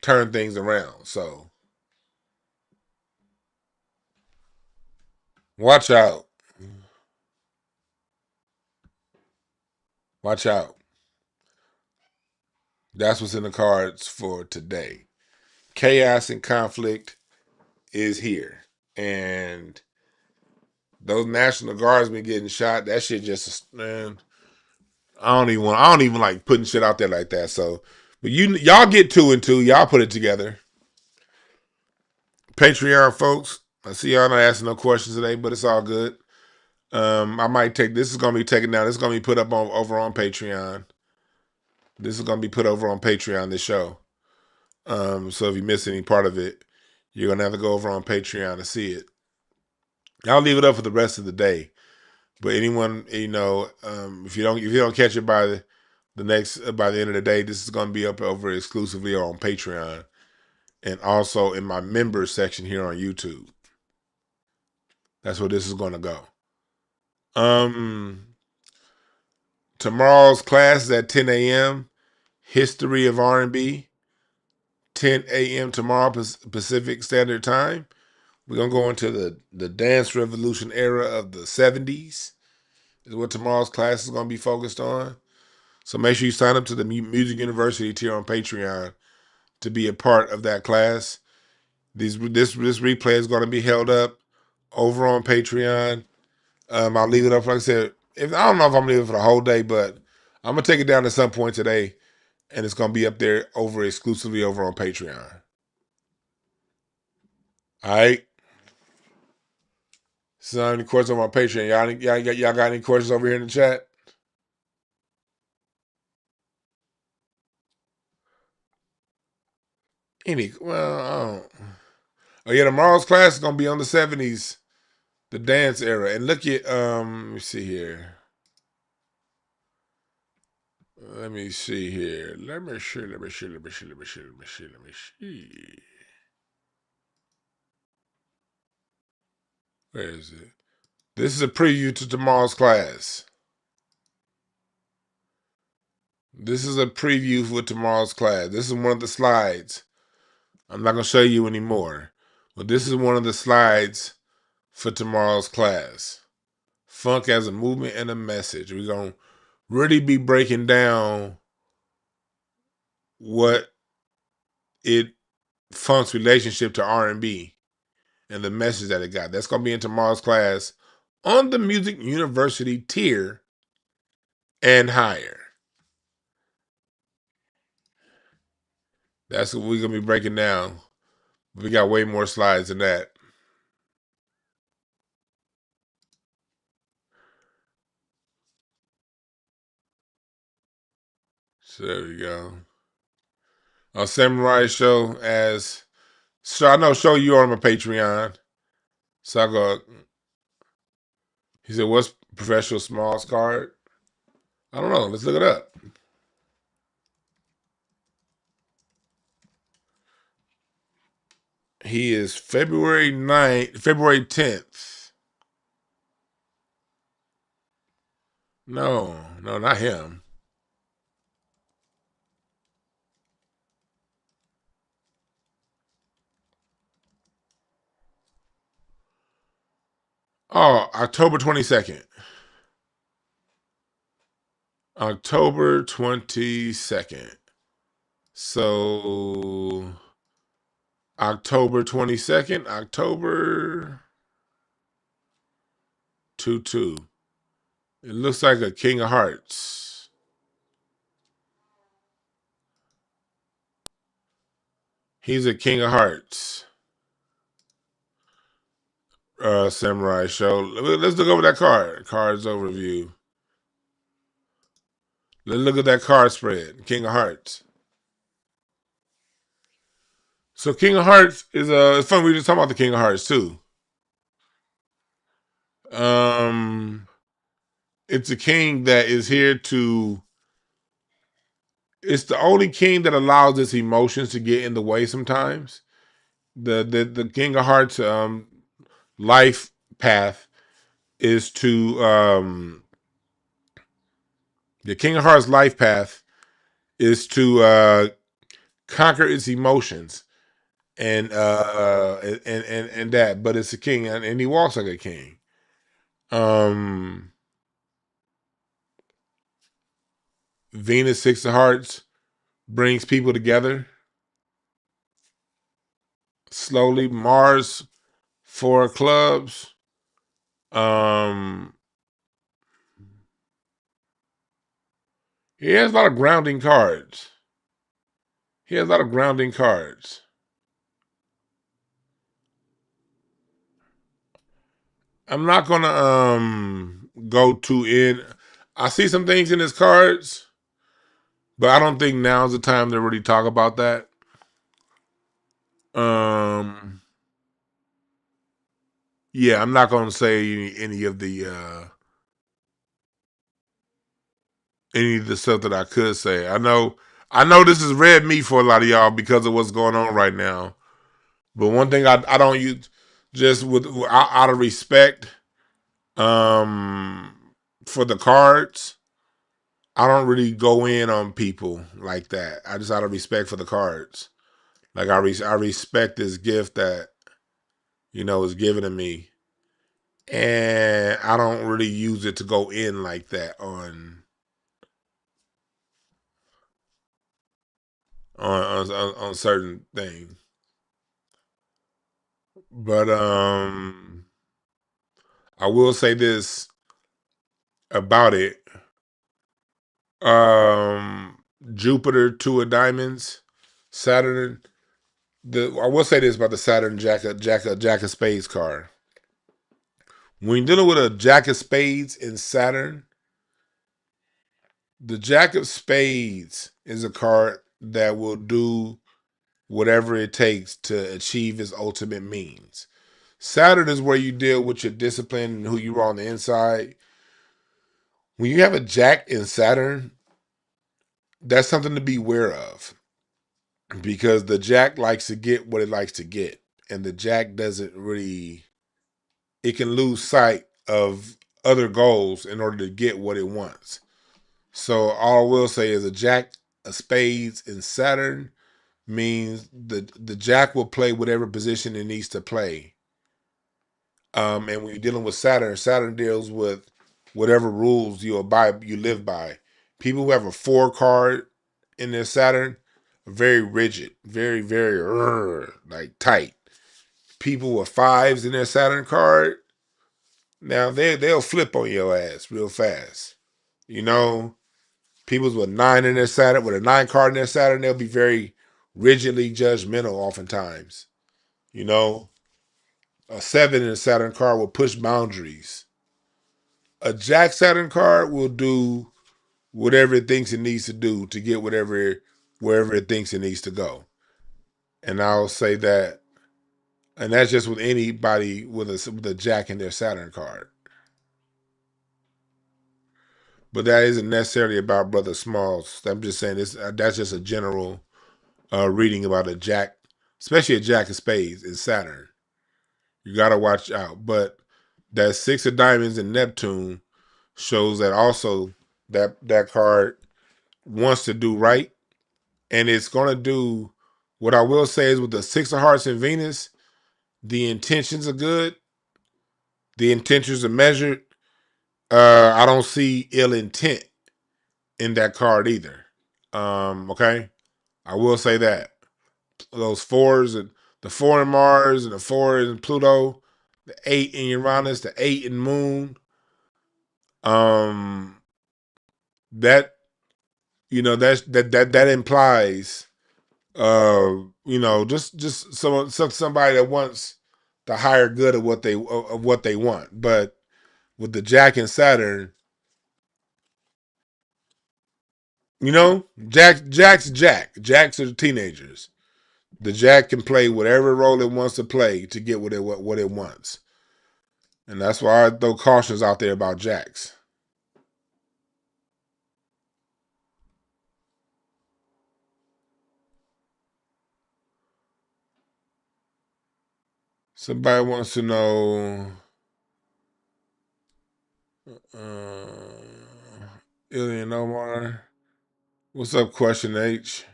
turn things around. So watch out. Watch out. That's what's in the cards for today. Chaos and conflict is here. And those National Guardsmen getting shot, that shit just, man, I don't even like putting shit out there like that. So, but y'all get 2 and 2. Y'all put it together. Patreon folks, I see y'all not asking no questions today, but it's all good. I might take, this is going to be taken down. This is going to be put up over on Patreon. This is going to be put over on Patreon, this show. So if you miss any part of it, you're going to have to go over on Patreon to see it. I'll leave it up for the rest of the day. But anyone, if you don't catch it by by the end of the day, this is going to be up over exclusively on Patreon. and also in my members section here on YouTube. That's where this is going to go. Tomorrow's class is at 10 a.m. History of R&B. 10 a.m. tomorrow Pacific Standard Time. We're going to go into the dance revolution era of the 70s. Is what tomorrow's class is going to be focused on. So make sure you sign up to the Music University tier on Patreon to be a part of that class. This replay is going to be held up over on Patreon. I'll leave it up, like I said. I don't know if I'm leaving it for the whole day, but I'm gonna take it down at some point today, and it's gonna be up there exclusively over on Patreon. All right. So any questions on my Patreon? Y'all got any questions over here in the chat? Well, I don't. Oh yeah, tomorrow's class is gonna be on the 70s, the dance era. And look at let me see here. Let me see here. Let me see. Where is it? This is a preview to tomorrow's class. This is a preview for tomorrow's class. This is one of the slides. I'm not going to show you anymore. But this is one of the slides for tomorrow's class. Funk as a movement and a message. We're going to really be breaking down what funk's relationship to R&B and the message that it got. That's going to be in tomorrow's class on the Music University tier and higher. That's what we're going to be breaking down. We got way more slides than that. So there we go. Samurai Show I know show you on my Patreon. So I go, he said, what's professional smalls card? I don't know. Let's look it up. He is February 10th. No, not him. Oh, October 22nd. October 22nd. So October 22nd, October 2-2. It looks like a King of Hearts. He's a King of Hearts. Samurai Show. Let's look over that card. Cards overview. Let's look at that card spread. King of Hearts. So King of Hearts is it's fun. We were just talking about the King of Hearts too. It's a king that is here to. It's the only king that allows its emotions to get in the way sometimes. The King of Hearts life path is to the King of Hearts life path is to conquer its emotions and that, but it's a king and he walks like a king. Venus 6 of Hearts brings people together slowly. Mars 4 of Clubs. He has a lot of grounding cards. I'm not gonna go too in. I see some things in his cards, but I don't think now's the time to really talk about that. Yeah, I'm not gonna say any of the stuff that I could say. I know I know this is red meat for a lot of y'all because of what's going on right now. But one thing I don't use, just with out of respect, um, for the cards, I don't really go in on people like that. I just out of respect for the cards. Like I respect this gift that is given to me, and I don't really use it to go in like that on certain things. But I will say this about it. Um, Jupiter, two of diamonds, Saturn. I will say this about the Saturn Jack of Spades card. When you're dealing with a Jack of Spades in Saturn, the Jack of Spades is a card that will do whatever it takes to achieve its ultimate means. Saturn is where you deal with your discipline and who you are on the inside. When you have a Jack in Saturn, that's something to be aware of because the Jack likes to get what it likes to get, and the Jack doesn't really. It can lose sight of other goals in order to get what it wants. So all I will say is a Jack of Spades in Saturn means the Jack will play whatever position it needs to play. And when you're dealing with Saturn, Saturn deals with whatever rules you live by. People who have a 4 card in their Saturn are very rigid, very very like tight. People with 5s in their Saturn card, now they'll flip on your ass real fast. You know, people with 9 in their Saturn, with a 9 card in their Saturn, they'll be very rigidly judgmental oftentimes. You know, a 7 in a Saturn card will push boundaries. A Jack Saturn card will do whatever it thinks it needs to do to get wherever it thinks it needs to go. And I'll say that, and that's just with anybody with a Jack in their Saturn card. But that isn't necessarily about Brother Smalls. I'm just saying this. That's just a general reading about a Jack, especially a Jack of Spades in Saturn. You gotta watch out. But that 6 of Diamonds in Neptune shows that also that card wants to do right, and it's gonna do. What I will say is with the 6 of Hearts in Venus, the intentions are good. The intentions are measured. I don't see ill intent in that card either. Okay, I will say that those 4s and the 4 in Mars and the 4 in Pluto, the 8 in Uranus, the 8 in Moon. Um, that that implies just somebody that wants the higher good of what they want. But with the Jack and Saturn, Jacks are teenagers. The Jack can play whatever role it wants to play to get what it wants, and that's why I throw cautions out there about Jacks. Somebody wants to know, Ilian Omar. What's up, Question H?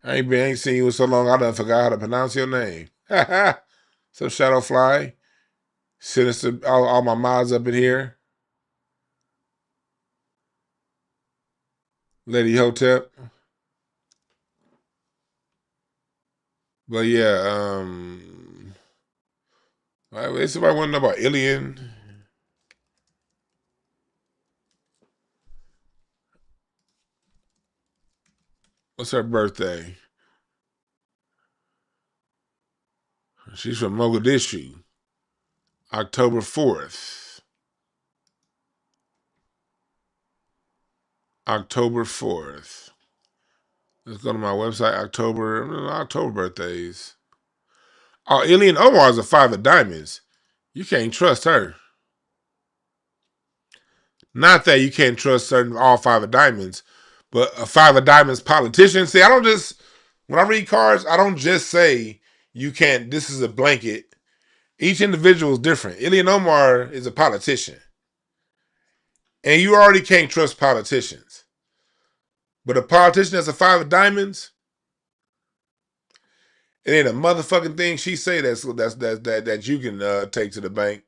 I ain't seen you in so long. I done forgot how to pronounce your name. So Shadowfly, Sinister, all my mods up in here. Lady Hotep. But yeah, somebody want to know about Ilian. What's her birthday? She's from Mogadishu. October 4th. October 4th. Let's go to my website. October birthdays. Oh, Ilian Omar is a 5 of diamonds. You can't trust her. Not that you can't trust certain all five of diamonds, but a five of diamonds politician. See, I don't just when I read cards, I don't just say you can't. This is a blanket. Each individual is different. Ilyan Omar is a politician, and you already can't trust politicians. But a politician that's a five of diamonds, it ain't a motherfucking thing she say that you can take to the bank.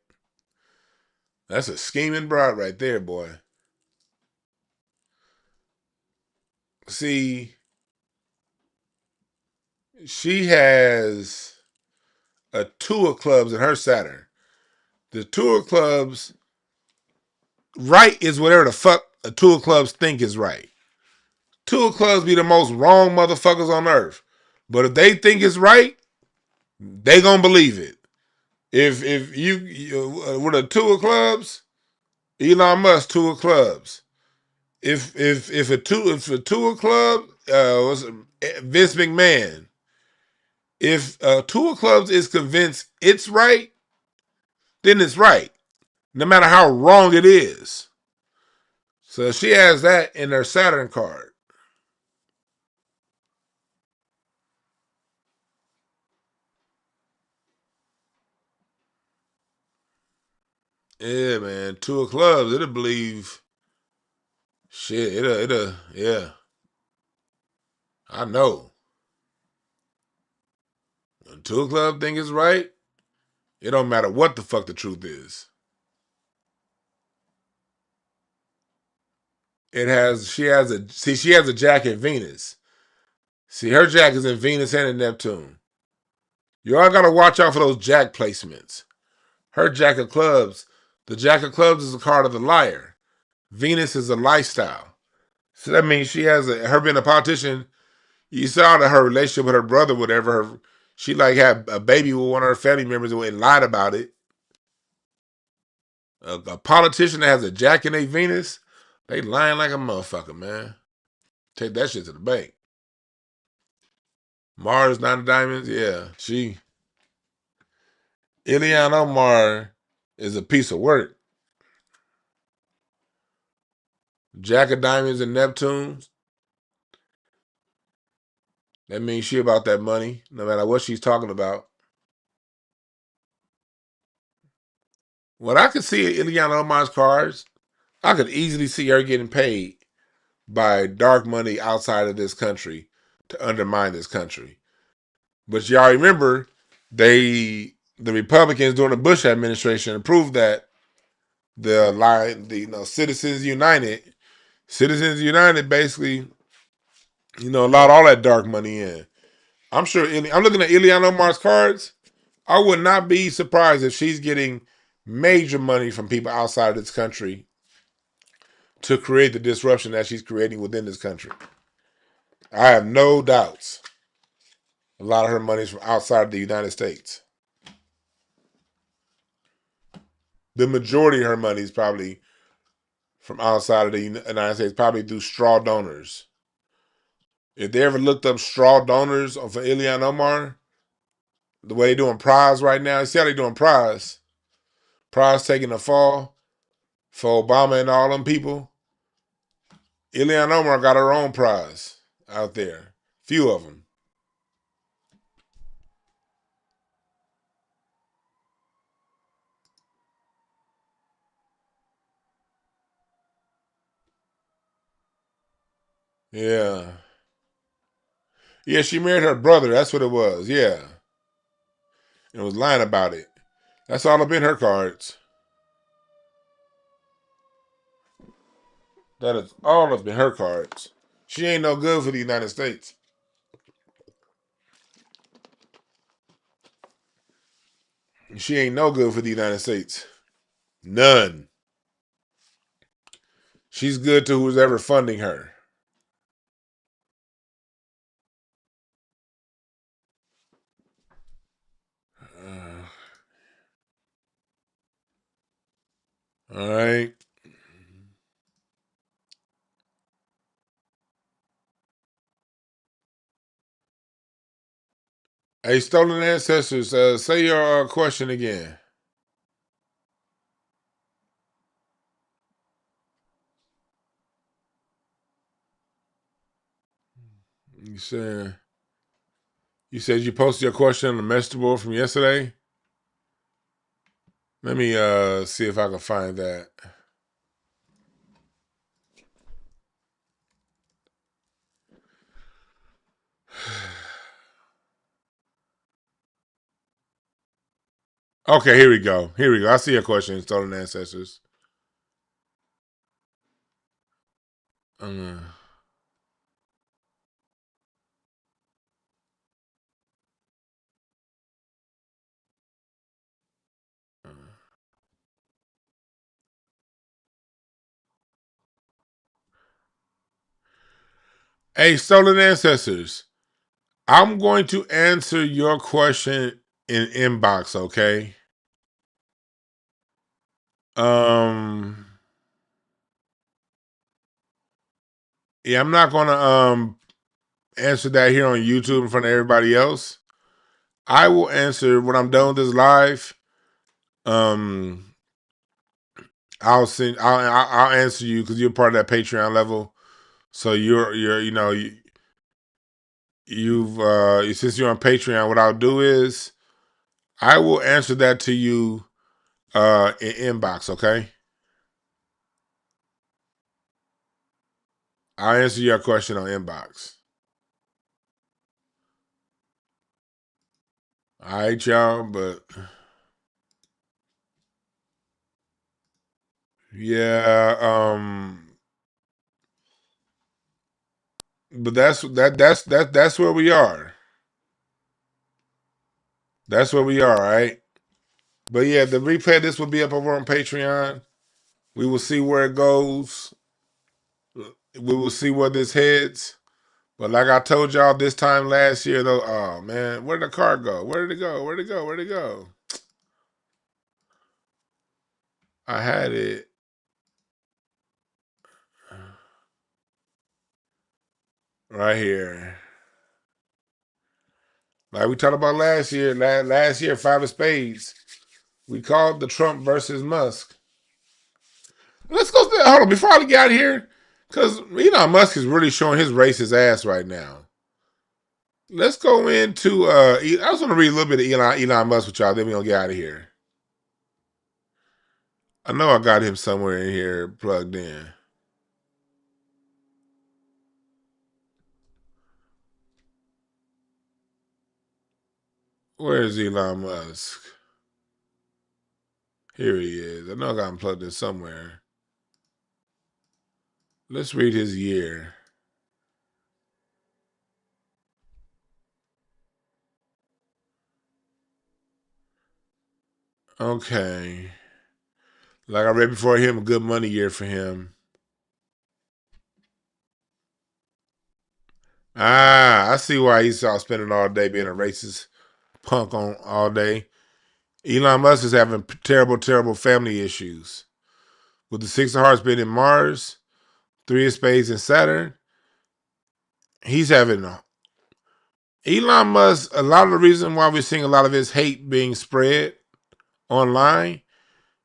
That's a scheming broad right there, boy. See, she has a two of clubs in her Saturn. The two of clubs, right is whatever the fuck a two of clubs think is right. Two of clubs be the most wrong motherfuckers on earth. But if they think it's right, they gonna believe it. If you with a two of clubs, Elon Musk two of clubs. If a two of club was Vince McMahon. If two of clubs is convinced it's right, then it's right, no matter how wrong it is. So she has that in her Saturn card. Yeah, man. Two of clubs, it'll believe shit. Yeah. I know. When two of clubs think it's right, it don't matter what the fuck the truth is. She has a jack in Venus. See, her jack is in Venus and in Neptune. You all gotta watch out for those jack placements. Her jack of clubs, the jack of clubs is a card of the liar. Venus is a lifestyle. So that means she has her being a politician. You saw that her relationship with her brother, whatever. She like had a baby with one of her family members and lied about it. A politician that has a jack in a Venus, they lying like a motherfucker, man. Take that shit to the bank. Mars, nine of diamonds, yeah. Ilyan Omar is a piece of work. Jack of diamonds and Neptune, that means she about that money, no matter what she's talking about. What I could see in Ilyan Omar's cards, I could easily see her getting paid by dark money outside of this country to undermine this country. But y'all remember, the Republicans during the Bush administration approved that Citizens United basically, allowed all that dark money in. I'm sure. I'm looking at Ilyan Omar's cards. I would not be surprised if she's getting major money from people outside of this country to create the disruption that she's creating within this country. I have no doubts. A lot of her money is from outside of the United States. The majority of her money is probably from outside of the United States, probably through straw donors. If they ever looked up straw donors for Ilyan Omar, the way they're doing prize right now, you see how they're doing prize? Prize taking a fall for Obama and all them people. Ilyan Omar got her own prize out there. Few of them. Yeah. Yeah, she married her brother. That's what it was. Yeah. And was lying about it. That's all up in her cards. That is all up in her cards. She ain't no good for the United States. She ain't no good for the United States. None. She's good to who's ever funding her. All right. Hey, stolen ancestors. Say your question again. You said you posted your question on the message board from yesterday. Let me see if I can find that. Okay, here we go. Here we go. I see your question, stolen ancestors. Uh, Hey, stolen ancestors. I'm going to answer your question in inbox, okay? Um yeah, I'm not gonna answer that here on YouTube in front of everybody else. I will answer when I'm done with this live. Um I'll answer you because you're part of that Patreon level. So you're you know you've since you're on Patreon, what I'll do is I will answer that to you in inbox, okay? I'll answer your question on inbox. All right, y'all, but yeah, but that's where we are. That's where we are, right? But yeah, the replay of this will be up over on Patreon. We will see where it goes. We will see where this heads. But like I told y'all this time last year, though, oh man, where did the car go? Where did it go? Where did it go? Where did it go? I had it right here. Like we talked about last year, last year, five of spades. We called the Trump versus Musk. Let's go. Hold on, before I get out of here, because Elon Musk is really showing his racist ass right now. Let's go into. I just want to read a little bit of Elon Musk with y'all. Then we gonna get out of here. I know I got him somewhere in here plugged in. Where is Elon Musk? Here he is. I know I got him plugged in somewhere. Let's read his year. Okay. Like I read before him, a good money year for him. Ah, I see why he's out spending all day being a racist punk on all day. Elon Musk is having terrible, terrible family issues. With the Six of Hearts being in Mars, Three of Spades in Saturn, he's having Elon Musk. A lot of the reason why we're seeing a lot of his hate being spread online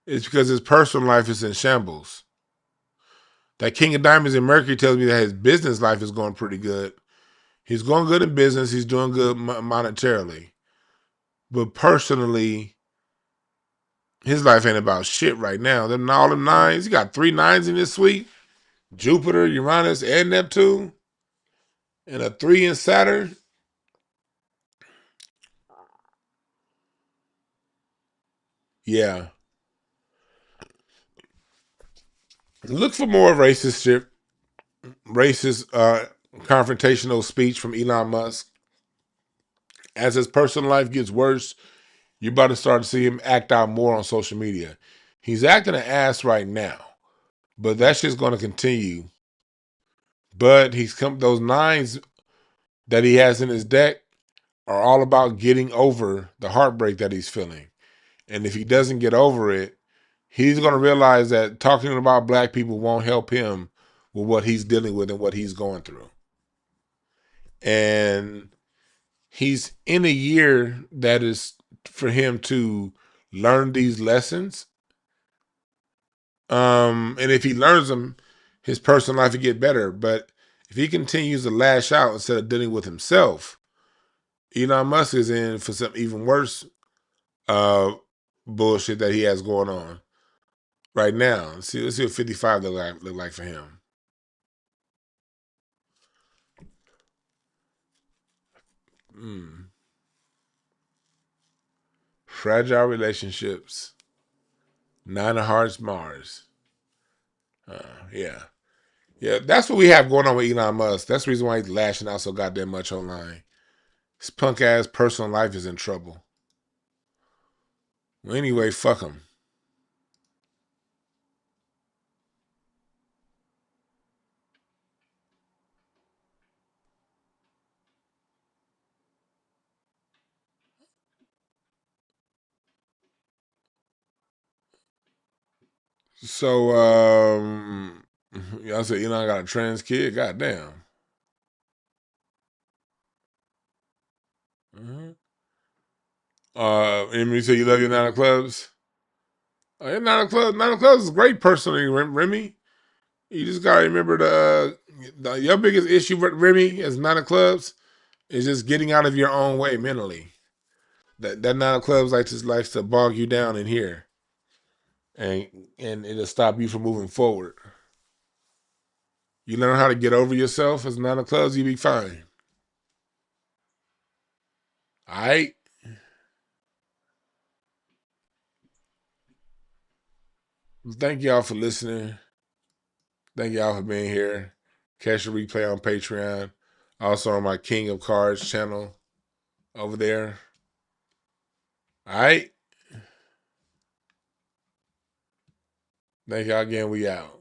is because his personal life is in shambles. That King of Diamonds in Mercury tells me that his business life is going pretty good. He's going good in business. He's doing good monetarily. But personally, his life ain't about shit right now. Them all them nines. He got 3 9s in this suite. Jupiter, Uranus, and Neptune. And a 3 in Saturn. Yeah. Look for more racist shit. Racist confrontational speech from Elon Musk. As his personal life gets worse, you're about to start to see him act out more on social media. He's acting an ass right now, but that's just going to continue. But those nines that he has in his deck are all about getting over the heartbreak that he's feeling. And if he doesn't get over it, he's going to realize that talking about black people won't help him with what he's dealing with and what he's going through. And he's in a year that is for him to learn these lessons. And if he learns them, his personal life will get better. But If he continues to lash out instead of dealing with himself, Elon Musk is in for some even worse bullshit that he has going on right now. Let's see what 55 look like for him. Fragile relationships. Nine of Hearts, Mars. Yeah. Yeah, that's what we have going on with Elon Musk. That's the reason why he's lashing out so goddamn much online. His punk ass personal life is in trouble. Well, anyway, fuck him. So, y'all said Elon got a trans kid? Goddamn. Mm-hmm. Emily said you love your Nine of Clubs. Oh, yeah, Nine of Clubs is great personally, Remy. You just gotta remember your biggest issue with Remy as Nine of Clubs is just getting out of your own way mentally. That Nine of Clubs likes to bog you down in here, and it'll stop you from moving forward. You learn how to get over yourself as Nine of Clubs, you be fine. All right. Thank y'all for listening. Thank y'all for being here. Catch the replay on Patreon. Also on my King of Cards channel over there. All right. Thank y'all again. We out.